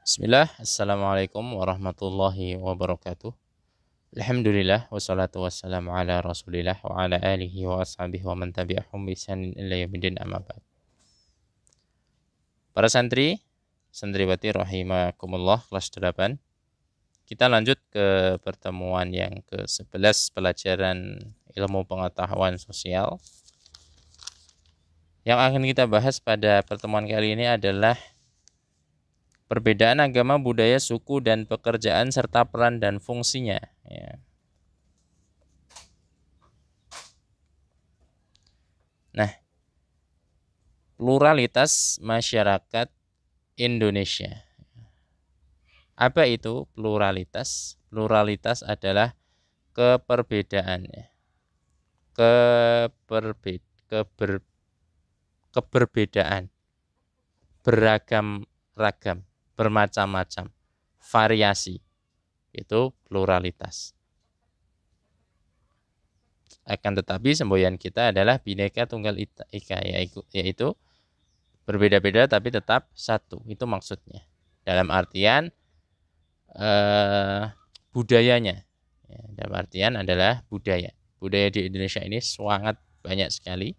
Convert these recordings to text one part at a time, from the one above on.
Bismillah, Assalamualaikum warahmatullahi wabarakatuh. Alhamdulillah, wassalatu wassalamu ala rasulillah wa ala alihi wa ashabihi wa man tabi'ahum bi ihsanin ila yaumil amma ba'd. Para santri, santriwati rahimakumullah kelas 8. Kita lanjut ke pertemuan yang ke-11 pelajaran ilmu pengetahuan sosial. Yang akan kita bahas pada pertemuan kali ini adalah perbedaan agama, budaya, suku, dan pekerjaan serta peran dan fungsinya. Ya. Nah, pluralitas masyarakat Indonesia. Apa itu pluralitas? Pluralitas adalah keperbedaannya. Keberbedaan, beragam-ragam, bermacam-macam, variasi. Itu pluralitas. Akan tetapi semboyan kita adalah Bhinneka Tunggal Ika, yaitu berbeda-beda tapi tetap satu. Itu maksudnya. Dalam artian budayanya. Ya, dalam artian adalah budaya. Budaya di Indonesia ini sangat banyak sekali.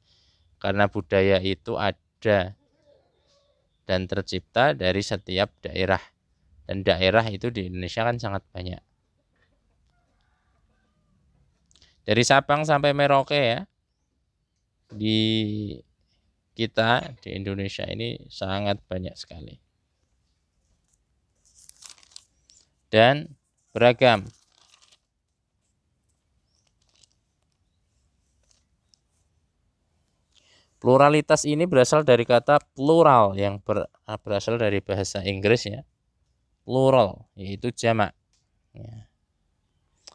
Karena budaya itu ada dan tercipta dari setiap daerah. Dan daerah itu di Indonesia kan sangat banyak. Dari Sabang sampai Merauke ya, di kita di Indonesia ini sangat banyak sekali. Dan beragam. Pluralitas ini berasal dari kata plural yang berasal dari bahasa Inggris ya. Plural yaitu jamak. Ya.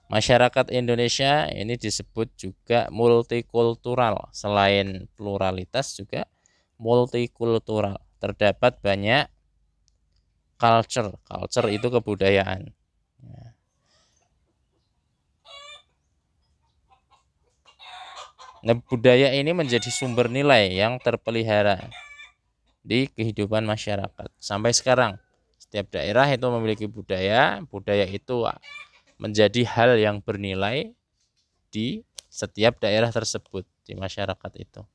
Masyarakat Indonesia ini disebut juga multikultural. Selain pluralitas juga multikultural. Terdapat banyak culture. Culture itu kebudayaan. Ya. Nah, budaya ini menjadi sumber nilai yang terpelihara di kehidupan masyarakat. Sampai sekarang, setiap daerah itu memiliki budaya. Budaya itu menjadi hal yang bernilai di setiap daerah tersebut, di masyarakat itu.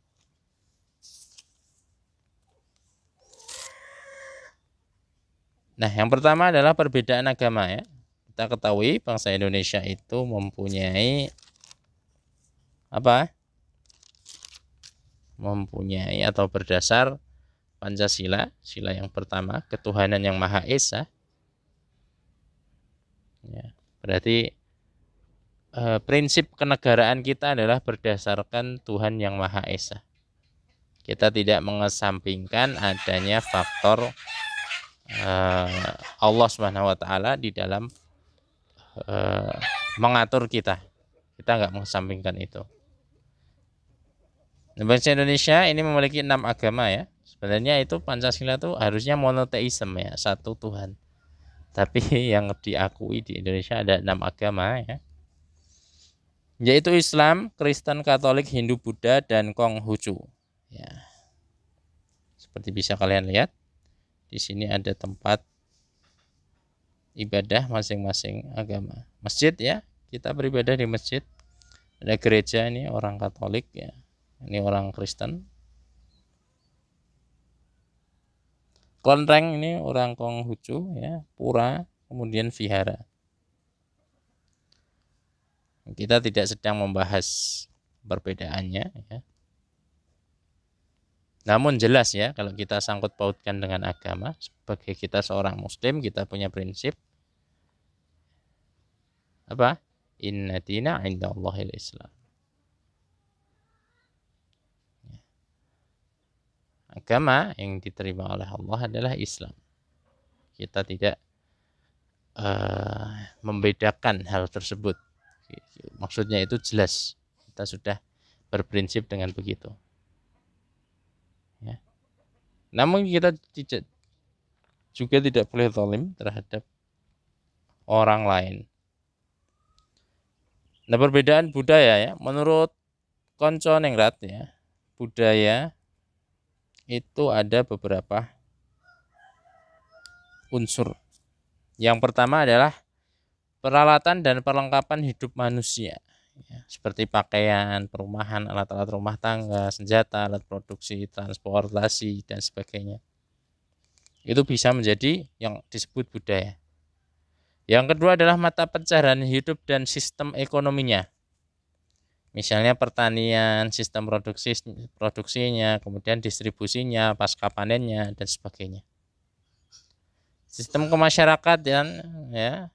Nah, yang pertama adalah perbedaan agama ya. Kita ketahui bangsa Indonesia itu mempunyai apa? Mempunyai atau berdasar Pancasila, sila yang pertama, ketuhanan yang Maha Esa. Ya, berarti prinsip kenegaraan kita adalah berdasarkan Tuhan yang Maha Esa. Kita tidak mengesampingkan adanya faktor Allah Subhanahu wa taala di dalam mengatur kita. Kita nggak mengesampingkan itu. Bangsa Indonesia ini memiliki 6 agama ya. Sebenarnya itu Pancasila itu harusnya monoteisme ya, satu Tuhan. Tapi yang diakui di Indonesia ada 6 agama ya. Yaitu Islam, Kristen, Katolik, Hindu, Buddha, dan Konghucu. Ya. Seperti bisa kalian lihat, di sini ada tempat ibadah masing-masing agama. Masjid ya, kita beribadah di masjid. Ada gereja ini orang Katolik ya. Ini orang Kristen. Kelenteng ini orang Konghucu ya, pura, kemudian vihara. Kita tidak sedang membahas perbedaannya ya. Namun jelas ya, kalau kita sangkut pautkan dengan agama, sebagai kita seorang muslim, kita punya prinsip apa? Inna dina indallahil Islam. Agama yang diterima oleh Allah adalah Islam. Kita tidak membedakan hal tersebut. Maksudnya itu jelas. Kita sudah berprinsip dengan begitu. Ya. Namun kita juga tidak boleh zalim terhadap orang lain. Nah, perbedaan budaya ya, menurut Konco Ningrat ya, budaya itu ada beberapa unsur Yang pertama adalah peralatan dan perlengkapan hidup manusia, ya, seperti pakaian, perumahan, alat-alat rumah tangga, senjata, alat produksi, transportasi, dan sebagainya. Itu bisa menjadi yang disebut budaya. Yang kedua adalah mata pencaharian hidup dan sistem ekonominya. Misalnya pertanian, sistem produksinya, kemudian distribusinya, pasca panennya, dan sebagainya. Sistem kemasyarakatan, ya,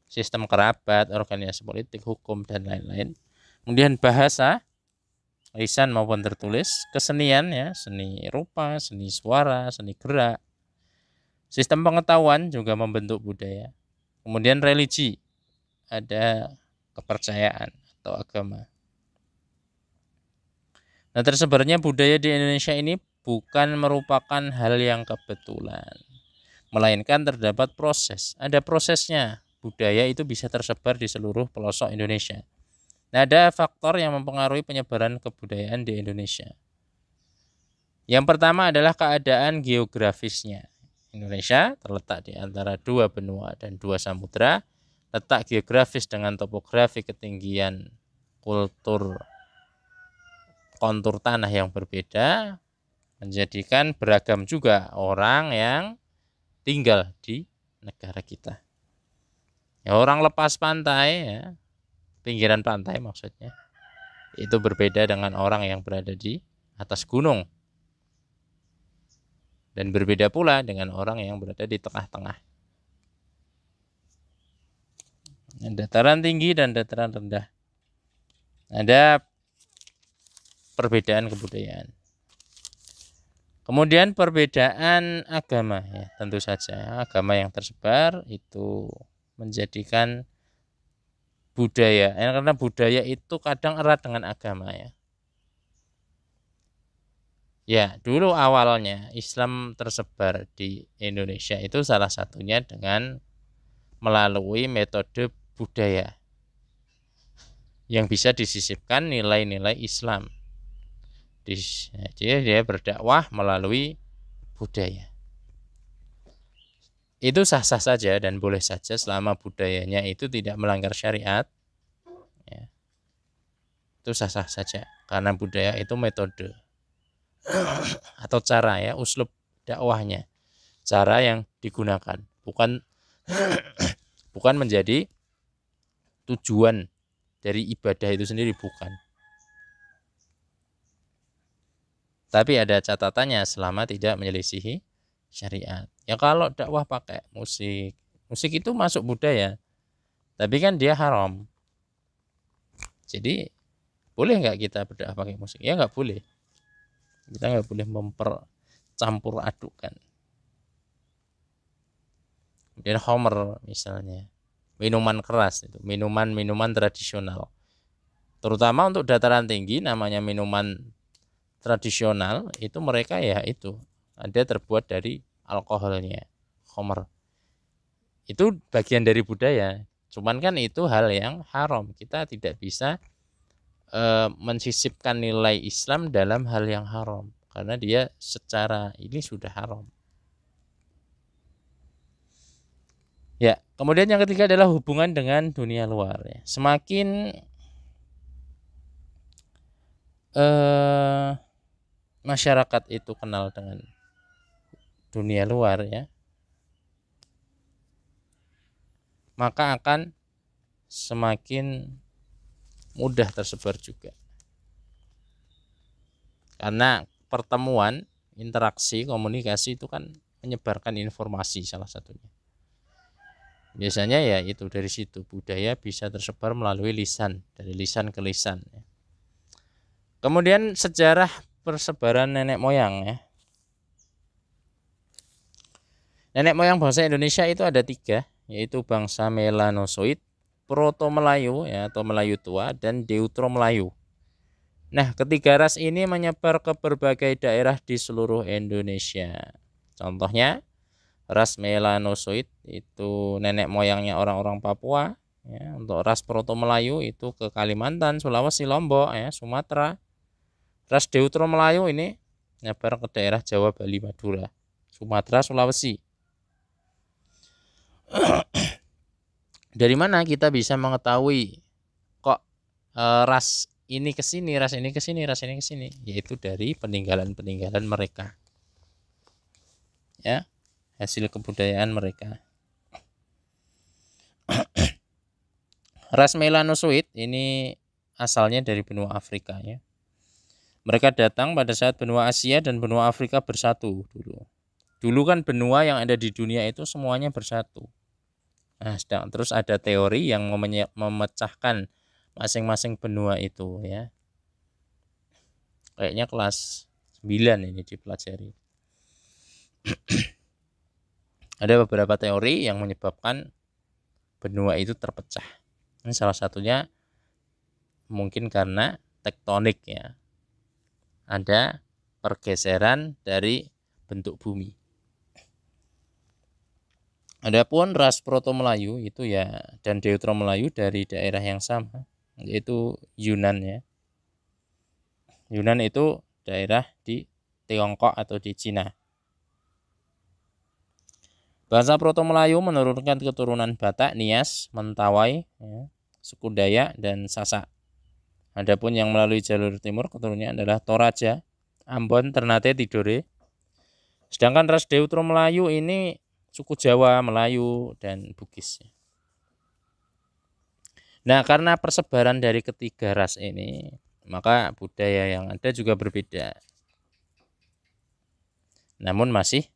sistem kerabat, organisasi politik, hukum, dan lain-lain. Kemudian bahasa, lisan maupun tertulis, kesenian, ya, seni rupa, seni suara, seni gerak. Sistem pengetahuan juga membentuk budaya. Kemudian religi, ada kepercayaan atau agama. Nah, tersebarnya budaya di Indonesia ini bukan merupakan hal yang kebetulan, melainkan terdapat proses. Ada prosesnya. Budaya itu bisa tersebar di seluruh pelosok Indonesia. Nah, ada faktor yang mempengaruhi penyebaran kebudayaan di Indonesia. Yang pertama adalah keadaan geografisnya. Indonesia terletak di antara dua benua dan dua samudra. Letak geografis dengan topografi, ketinggian, kultur, kontur tanah yang berbeda menjadikan beragam juga orang yang tinggal di negara kita. Ya, orang lepas pantai, ya, pinggiran pantai maksudnya, itu berbeda dengan orang yang berada di atas gunung. Dan berbeda pula dengan orang yang berada di tengah-tengah. Dataran tinggi dan dataran rendah. Ada perbedaan kebudayaan. Kemudian perbedaan agama, ya, tentu saja agama yang tersebar itu menjadikan budaya, ya, karena budaya itu kadang erat dengan agama, ya. Ya, dulu awalnya Islam tersebar di Indonesia itu salah satunya dengan melalui metode budaya yang bisa disisipkan nilai-nilai Islam. Dia berdakwah melalui budaya. Itu sah-sah saja dan boleh saja selama budayanya itu tidak melanggar syariat. Ya. Itu sah-sah saja karena budaya itu metode atau cara, ya, uslub dakwahnya, cara yang digunakan, bukan bukan menjadi tujuan dari ibadah itu sendiri, bukan. Tapi ada catatannya selama tidak menyelisihi syariat. Ya, kalau dakwah pakai musik, musik itu masuk budaya, tapi kan dia haram. Jadi boleh nggak kita berdakwah pakai musik? Ya nggak boleh. Kita nggak boleh mempercampur adukan. Kemudian Homer misalnya, minuman keras itu, minuman tradisional. Terutama untuk dataran tinggi namanya minuman tradisional itu mereka ya itu ada terbuat dari alkoholnya, Homer. Itu bagian dari budaya. Cuman kan itu hal yang haram. Kita tidak bisa mensisipkan nilai Islam dalam hal yang haram karena dia secara ini sudah haram. Ya, kemudian yang ketiga adalah hubungan dengan dunia luar, ya. Semakin masyarakat itu kenal dengan dunia luar, ya, maka akan semakin mudah tersebar juga. Karena pertemuan, interaksi, komunikasi itu kan menyebarkan informasi salah satunya. Biasanya ya itu dari situ budaya bisa tersebar melalui lisan, dari lisan ke lisan, ya. Kemudian sejarah persebaran nenek moyang, ya. Nenek moyang bangsa Indonesia itu ada 3, yaitu bangsa Melanosoid, Proto-Melayu, ya, atau Melayu tua, dan Deutero-Melayu. Nah, ketiga ras ini menyebar ke berbagai daerah di seluruh Indonesia. Contohnya, ras Melanosoid itu nenek moyangnya orang-orang Papua, ya. Untuk ras Proto-Melayu itu ke Kalimantan, Sulawesi, Lombok, ya, Sumatera. Ras Deutero-Melayu ini menyebar ke daerah Jawa, Bali, Madura, Sumatera, Sulawesi. Dari mana kita bisa mengetahui kok ras ini ke sini, ras ini ke sini, ras ini ke sini? Yaitu dari peninggalan-peninggalan mereka. Ya, hasil kebudayaan mereka. Ras melanosoid ini asalnya dari benua Afrika ya. Mereka datang pada saat benua Asia dan benua Afrika bersatu dulu. Dulu kan benua yang ada di dunia itu semuanya bersatu. Nah, terus ada teori yang memecahkan masing-masing benua itu ya. Kayaknya kelas 9 ini dipelajari. Ada beberapa teori yang menyebabkan benua itu terpecah. Ini salah satunya mungkin karena tektonik ya. Ada pergeseran dari bentuk bumi. Adapun ras Proto Melayu itu ya dan Deutero Melayu dari daerah yang sama, yaitu Yunan ya. Yunan itu daerah di Tiongkok atau di Cina. Bahasa Proto Melayu menurunkan keturunan Batak, Nias, Mentawai, ya, suku Dayak, dan Sasak. Adapun yang melalui jalur timur keturunannya adalah Toraja, Ambon, Ternate, Tidore. Sedangkan ras Deutero Melayu ini suku Jawa, Melayu, dan Bugis. Nah, karena persebaran dari ketiga ras ini, maka budaya yang ada juga berbeda. Namun masih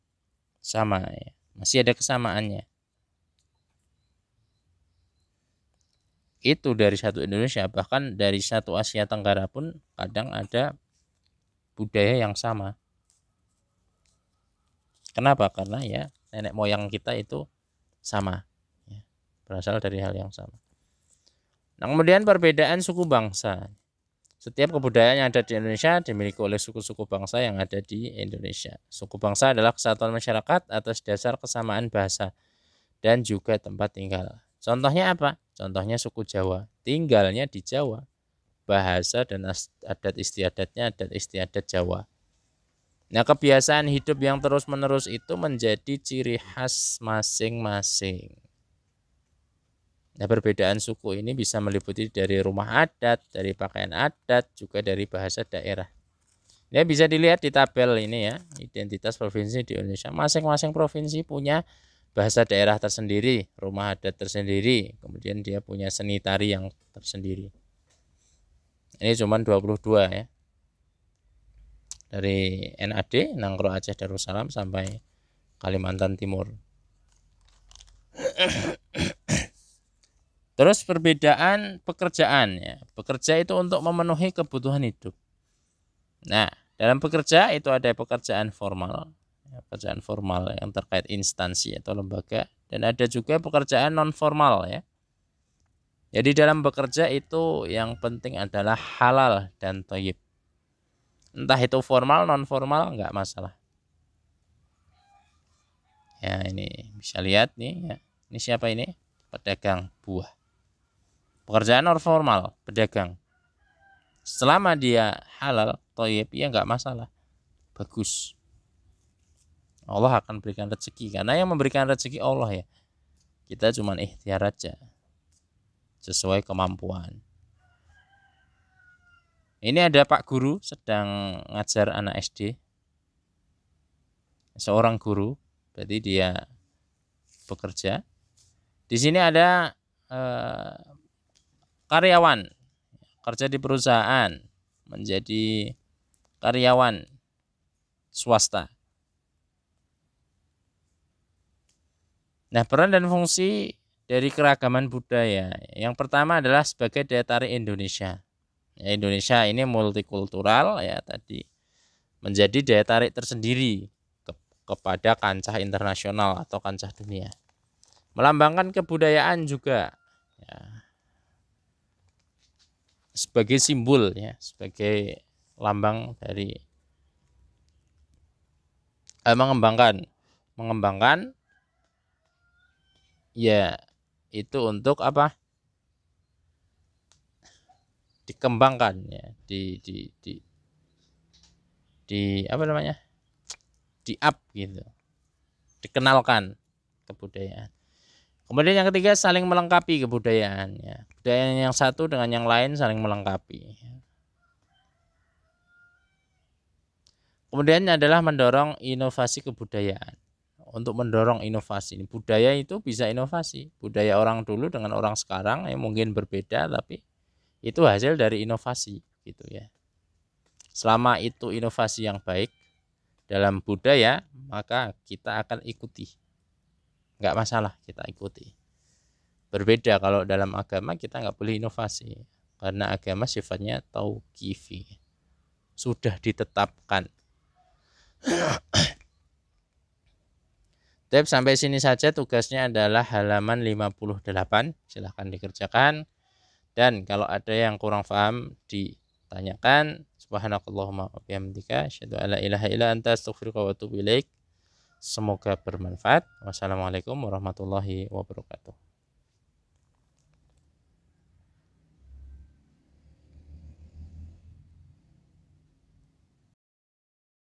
sama ya. Masih ada kesamaannya. Itu dari satu Indonesia, bahkan dari satu Asia Tenggara pun kadang ada budaya yang sama. Kenapa? Karena ya nenek moyang kita itu sama, ya, berasal dari hal yang sama. Nah, kemudian perbedaan suku bangsa. Setiap kebudayaan yang ada di Indonesia dimiliki oleh suku-suku bangsa yang ada di Indonesia. Suku bangsa adalah kesatuan masyarakat atas dasar kesamaan bahasa dan juga tempat tinggal. Contohnya apa? Contohnya suku Jawa, tinggalnya di Jawa. Bahasa dan adat istiadatnya adat istiadat Jawa. Nah, kebiasaan hidup yang terus-menerus itu menjadi ciri khas masing-masing. Nah, perbedaan suku ini bisa meliputi dari rumah adat, dari pakaian adat, juga dari bahasa daerah. Ya, bisa dilihat di tabel ini ya, identitas provinsi di Indonesia. Masing-masing provinsi punya bahasa daerah tersendiri, rumah adat tersendiri, kemudian dia punya seni tari yang tersendiri. Ini cuma 22 ya. Dari NAD, Nangro Aceh Darussalam sampai Kalimantan Timur. Terus perbedaan pekerjaan ya. Bekerja itu untuk memenuhi kebutuhan hidup. Nah, dalam bekerja itu ada pekerjaan formal, pekerjaan formal yang terkait instansi atau lembaga, dan ada juga pekerjaan non formal ya. Jadi dalam bekerja itu yang penting adalah halal dan thayyib. Entah itu formal non formal nggak masalah. Ya, ini bisa lihat nih ya. Ini siapa ini? Pedagang buah. Pekerjaan non formal, pedagang. Selama dia halal, thayyib, ya nggak masalah. Bagus. Allah akan berikan rezeki karena yang memberikan rezeki Allah ya. Kita cuma ikhtiar aja sesuai kemampuan. Ini ada Pak Guru sedang ngajar anak SD. Seorang guru, berarti dia bekerja. Di sini ada karyawan kerja di perusahaan menjadi karyawan swasta. Nah, peran dan fungsi dari keragaman budaya. Yang pertama adalah sebagai daya tarik Indonesia. Ya, Indonesia ini multikultural ya tadi menjadi daya tarik tersendiri kepada kancah internasional atau kancah dunia. Melambangkan kebudayaan juga ya, sebagai simbol ya, sebagai lambang dari mengembangkan ya itu untuk apa? Dikembangkan ya, di apa namanya? Di up gitu. Dikenalkan kebudayaan. Kemudian yang ketiga, saling melengkapi kebudayaan. Ya. Budaya yang satu dengan yang lain saling melengkapi. Kemudian adalah mendorong inovasi kebudayaan. Untuk mendorong inovasi, budaya itu bisa inovasi. Budaya orang dulu dengan orang sekarang yang mungkin berbeda, tapi itu hasil dari inovasi, gitu ya. Selama itu inovasi yang baik dalam budaya, maka kita akan ikuti. Nggak masalah kita ikuti. Berbeda kalau dalam agama kita nggak boleh inovasi, karena agama sifatnya tauqifi, sudah ditetapkan. Tapi sampai sini saja tugasnya adalah halaman 58, silahkan dikerjakan. Dan kalau ada yang kurang paham ditanyakan. Subhanakallahumma wa bihamdika asyhadu an la ilaha illa anta astaghfiruka wa atubu ilaik. Semoga bermanfaat. Wassalamualaikum warahmatullahi wabarakatuh.